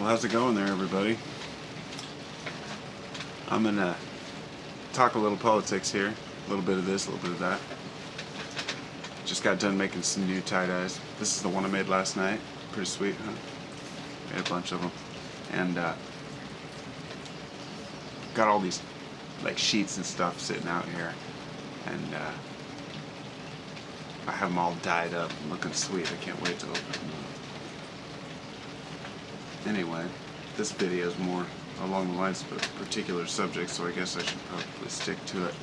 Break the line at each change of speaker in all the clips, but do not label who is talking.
Well, how's it going there, everybody? I'm gonna talk a little politics here. A little bit of this, a little bit of that. Just got done making some new tie-dyes. This is the one I made last night. Pretty sweet, huh? Made a bunch of them. And got all these like sheets and stuff sitting out here. And I have them all dyed up and looking sweet. I can't wait to open them up. Anyway, this video is more along the lines of a particular subject, so I guess I should probably stick to it.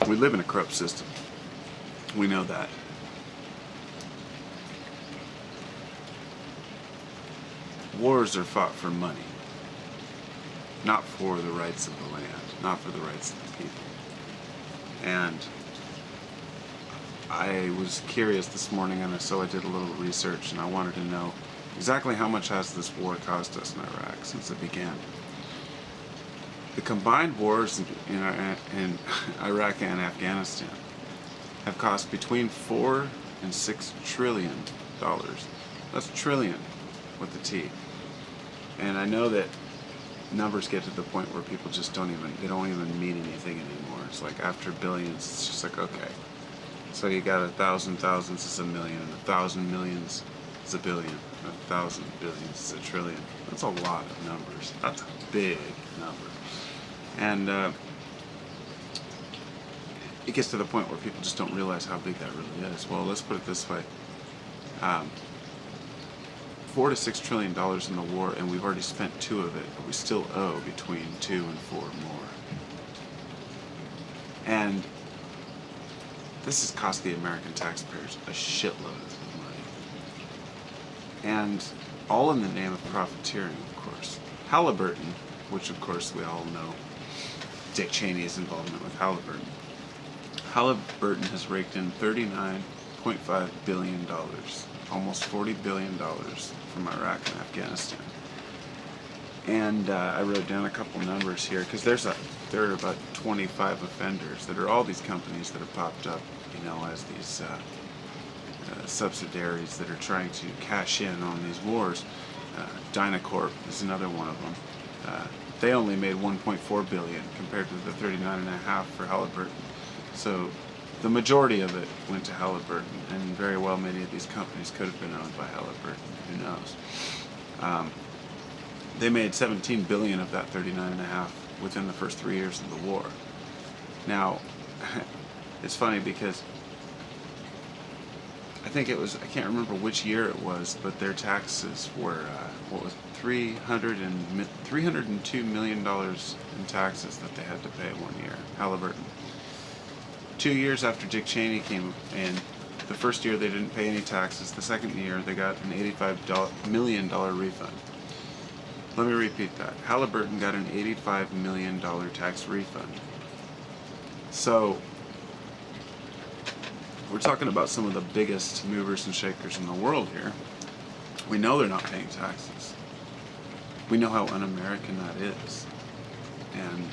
We live in a corrupt system. We know that. Wars are fought for money, not for the rights of the land, not for the rights of the people. And I was curious this morning, and so I did a little research, and I wanted to know exactly how much has this war cost us in Iraq since it began. The combined wars in Iraq and Afghanistan have cost between $4 and $6 trillion. That's trillion with the T. And I know that numbers get to the point where people just don't even mean anything anymore. It's like after billions, it's just like, okay. So you got 1,000 thousands is a million, and 1,000 millions is a billion, 1,000 billions is a trillion. That's a lot of numbers. That's a big number. And it gets to the point where people just don't realize how big that really is. Well, let's put it this way. $4 to $6 trillion in the war, and we've already spent $2 of it, but we still owe between 2 and 4 more. And this has cost the American taxpayers a shitload of money. And all in the name of profiteering, of course. Halliburton, which of course we all know Dick Cheney's involvement with Halliburton. Halliburton has raked in $39.5 billion, almost $40 billion from Iraq and Afghanistan. And I wrote down a couple numbers here, because there are about 25 offenders that are all these companies that have popped up, as these subsidiaries that are trying to cash in on these wars. Dynacorp is another one of them. They only made $1.4 billion compared to the $39.5 for Halliburton. So the majority of it went to Halliburton, and very well many of these companies could have been owned by Halliburton. Who knows? They made $17 billion of that $39.5 within the first 3 years of the war. Now, it's funny because I can't remember which year it was, but their taxes were, $302 million in taxes that they had to pay 1 year, Halliburton. 2 years after Dick Cheney came in, the first year they didn't pay any taxes. The second year they got an $85 million refund. Let me repeat that. Halliburton got an $85 million tax refund. So, we're talking about some of the biggest movers and shakers in the world here. We know they're not paying taxes. We know how un-American that is. And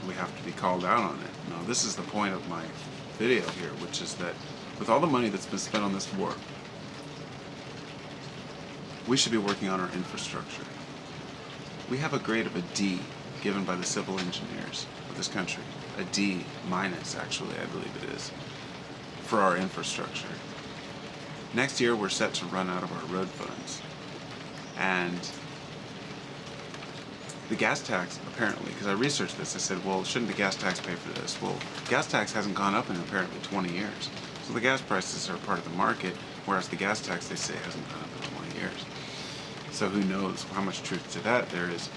we have to be called out on it. Now, this is the point of my video here, which is that with all the money that's been spent on this war, we should be working on our infrastructure. We have a grade of a D given by the civil engineers of this country. A D minus, actually, I believe it is, for our infrastructure. Next year, we're set to run out of our road funds. And the gas tax, apparently, because I researched this, I said, well, shouldn't the gas tax pay for this? Well, gas tax hasn't gone up in apparently 20 years. So the gas prices are part of the market, whereas the gas tax, they say, hasn't gone up in 20 years. So who knows how much truth to that there is.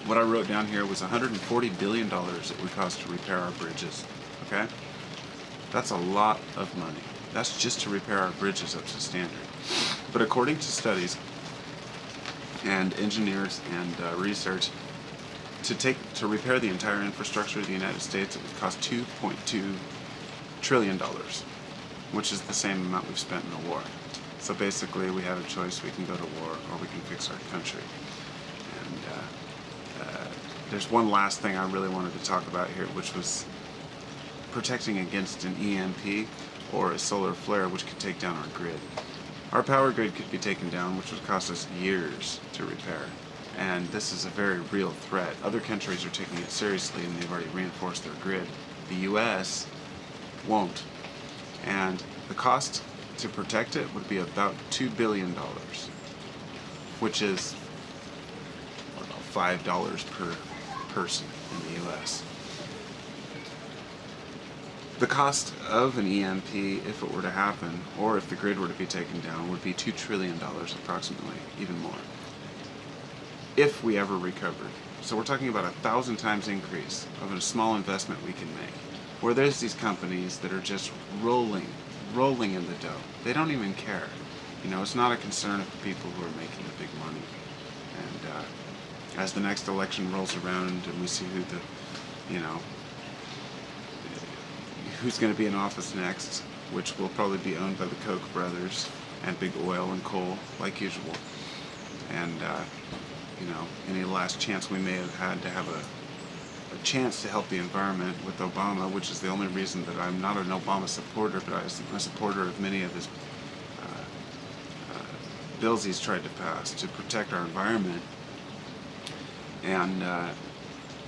What I wrote down here was $140 billion it would cost to repair our bridges, okay? That's a lot of money. That's just to repair our bridges up to standard. But according to studies and engineers and research, to repair the entire infrastructure of the United States, it would cost $2.2 trillion, which is the same amount we've spent in the war. So basically, we have a choice. We can go to war, or we can fix our country. And there's one last thing I really wanted to talk about here, which was protecting against an EMP or a solar flare, which could take down our grid. our power grid could be taken down, which would cost us years to repair. And this is a very real threat. Other countries are taking it seriously and they've already reinforced their grid. The US won't. And the cost to protect it would be about $2 billion, which is about $5 per person in the US. The cost of an EMP, if it were to happen, or if the grid were to be taken down, would be $2 trillion approximately, even more, if we ever recovered. So we're talking about 1,000 times increase of a small investment we can make, where there's these companies that are just rolling in the dough. They don't even care. You know, it's not a concern of the people who are making the big money. And as the next election rolls around and we see who who's going to be in office next, which will probably be owned by the Koch brothers and big oil and coal, like usual. And, any last chance we may have had to have a chance to help the environment with Obama, which is the only reason that I'm not an Obama supporter, but I'm a supporter of many of his bills he's tried to pass to protect our environment. And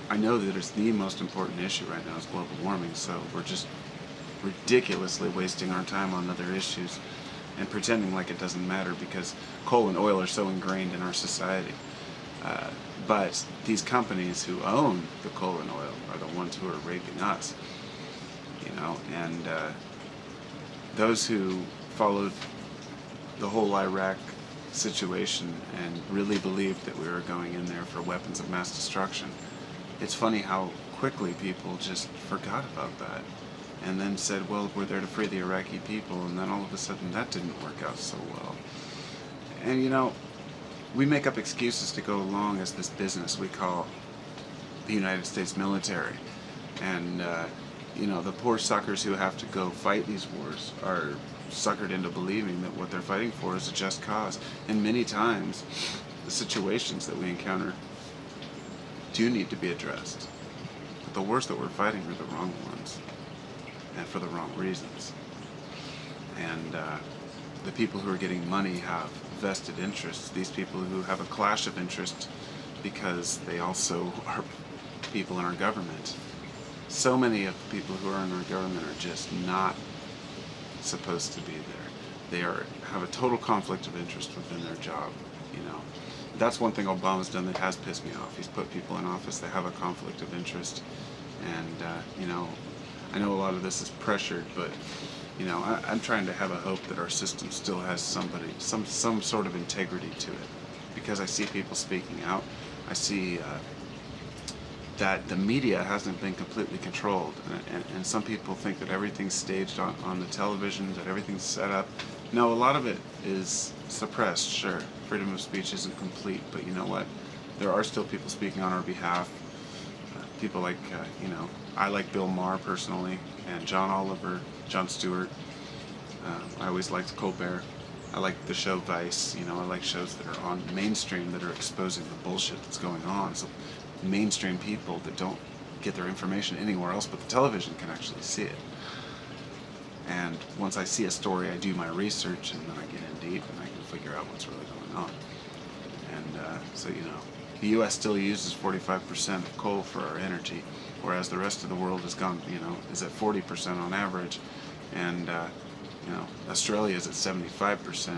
I know that it's the most important issue right now is global warming, so we're just ridiculously wasting our time on other issues and pretending like it doesn't matter because coal and oil are so ingrained in our society. But these companies who own the coal and oil are the ones who are raping us, and those who followed the whole Iraq situation and really believed that we were going in there for weapons of mass destruction. It's funny how quickly people just forgot about that and then said, well, we're there to free the Iraqi people, and then all of a sudden that didn't work out so well. And we make up excuses to go along as this business we call the United States military. And, the poor suckers who have to go fight these wars are suckered into believing that what they're fighting for is a just cause. And many times, the situations that we encounter do need to be addressed. But the wars that we're fighting are the wrong ones, and for the wrong reasons. And the people who are getting money have vested interests. These people who have a clash of interest because they also are people in our government. So many of the people who are in our government are just not supposed to be there. They have a total conflict of interest within their job. That's one thing Obama's done that has pissed me off. He's put people in office that have a conflict of interest, and I know a lot of this is pressured, but I'm trying to have a hope that our system still has some sort of integrity to it, because I see people speaking out. I see that the media hasn't been completely controlled, and some people think that everything's staged on the television, that everything's set up. No, a lot of it is suppressed, sure. Freedom of speech isn't complete, but you know what? There are still people speaking on our behalf. People like, I like Bill Maher personally, and John Oliver, Jon Stewart. I always liked Colbert. I like the show Vice. I like shows that are on mainstream that are exposing the bullshit that's going on. So mainstream people that don't get their information anywhere else but the television can actually see it. And once I see a story, I do my research, and then I get in deep, and I can figure out what's really going on. And so, the U.S. still uses 45% of coal for our energy, whereas the rest of the world has gone, is at 40% on average, and Australia is at 75%.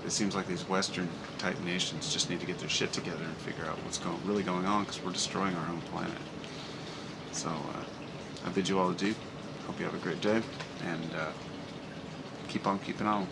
It seems like these Western-type nations just need to get their shit together and figure out what's really going on, because we're destroying our own planet. So I bid you all adieu. Hope you have a great day, and keep on keeping on.